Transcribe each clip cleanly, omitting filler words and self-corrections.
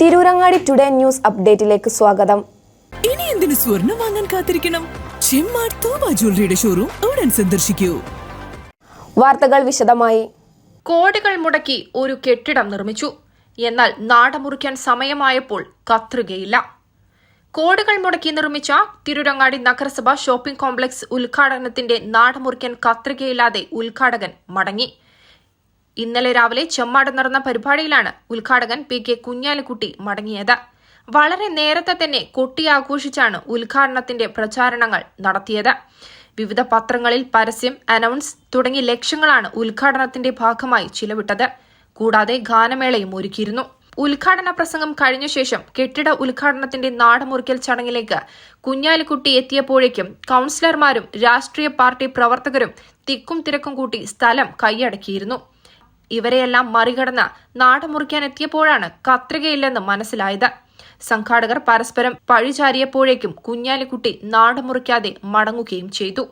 Tirurangadi today news അപ്ഡേറ്റിലേക്ക് സ്വാഗതം. ഇനി എന്തിനു സ്വർണം വാങ്ങാൻ കാത്തിരിക്കണം? ചെമ്മാട് തോബ ജ്വല്ലറിയുടെ ഷോറൂം ഉടൻ സന്ദർശിക്കൂ. വാർത്തകൾ വിശദമായി. കോടികൾ മുടക്കി ഒരു കെട്ടിടം നിർമ്മിച്ചു. എന്നാൽ നാടമുറിക്കാൻ സമയമായപ്പോൾ കത്രികയില്ല. കോടികൾ മുടക്കി നിർമ്മിച്ച തിരൂരങ്ങാടി നഗരസഭ ഷോപ്പിംഗ് കോംപ്ലക്സ് ഉദ്ഘാടനത്തിന്റെ നാടമുറിക്കാൻ കത്രികയില്ലാതെ ഉദ്ഘാടകൻ മടങ്ങി. ഇന്നലെ രാവിലെ ചെമ്മാട് നടന്ന പരിപാടിയിലാണ് ഉദ്ഘാടകൻ PK കുഞ്ഞാലിക്കുട്ടി മടങ്ങിയത്. വളരെ നേരത്തെ തന്നെ കൊട്ടിയാഘോഷിച്ചാണ് ഉദ്ഘാടനത്തിന്റെ പ്രചാരണങ്ങൾ നടത്തിയത്. വിവിധ പത്രങ്ങളിൽ പരസ്യം, അനൗൺസ് തുടങ്ങി ലക്ഷ്യങ്ങളാണ് ഉദ്ഘാടനത്തിന്റെ ഭാഗമായി ചിലവിട്ടത്. കൂടാതെ ഗാനമേളയും ഒരുക്കിയിരുന്നു. ഉദ്ഘാടന പ്രസംഗം കഴിഞ്ഞ ശേഷം കെട്ടിട ഉദ്ഘാടനത്തിന്റെ നാടമുറിക്കൽ ചടങ്ങിലേക്ക് കുഞ്ഞാലിക്കുട്ടി എത്തിയപ്പോഴേക്കും കൌൺസിലർമാരും രാഷ്ട്രീയ പാർട്ടി പ്രവർത്തകരും തിക്കും തിരക്കും കൂട്ടി സ്ഥലം കൈയടക്കിയിരുന്നു. ഇവരെയെല്ലാം മറികടന്ന് നാടമുറിക്കാനെത്തിയപ്പോഴാണ് കത്രികയില്ലെന്ന് മനസ്സിലായത്. സംഘാടകർ പരസ്പരം പഴിചാരിയപ്പോഴേക്കും കുഞ്ഞാലിക്കുട്ടി നാടമുറിക്കാതെ മടങ്ങുകയും ചെയ്തു.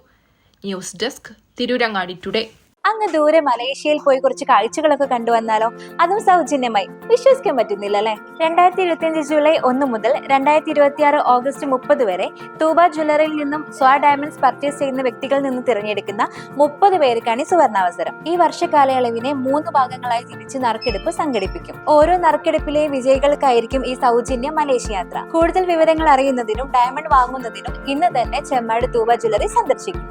News desk, Tirurangadi today. അങ്ങ് ദൂരെ മലേഷ്യയിൽ പോയി കുറച്ച് കാഴ്ചകളൊക്കെ കണ്ടുവന്നാലോ? അതും സൗജന്യമായി. വിശ്വസിക്കാൻ പറ്റുന്നില്ല അല്ലെ? 2025 ജൂലൈ 1 മുതൽ 2026 ഓഗസ്റ്റ് 30 വരെ തൂബ ജ്വല്ലറിയിൽ നിന്നും സ്വാ ഡയമണ്ട്സ് പർച്ചേസ് ചെയ്യുന്ന വ്യക്തികളിൽ നിന്ന് തിരഞ്ഞെടുക്കുന്ന 30 പേർക്കാണ് ഈ സുവർണാവസരം. ഈ വർഷകാലയളവിനെ 3 ഭാഗങ്ങളായി തിരിച്ച് നറുക്കെടുപ്പ് സംഘടിപ്പിക്കും. ഓരോ നറുക്കെടുപ്പിലെ വിജയികൾക്കായിരിക്കും ഈ സൗജന്യ മലേഷ്യ യാത്ര. കൂടുതൽ വിവരങ്ങൾ അറിയുന്നതിനും ഡയമണ്ട് വാങ്ങുന്നതിനും ഇന്ന് തന്നെ ചെമ്മാട് തൂബ ജ്വല്ലറി സന്ദർശിക്കും.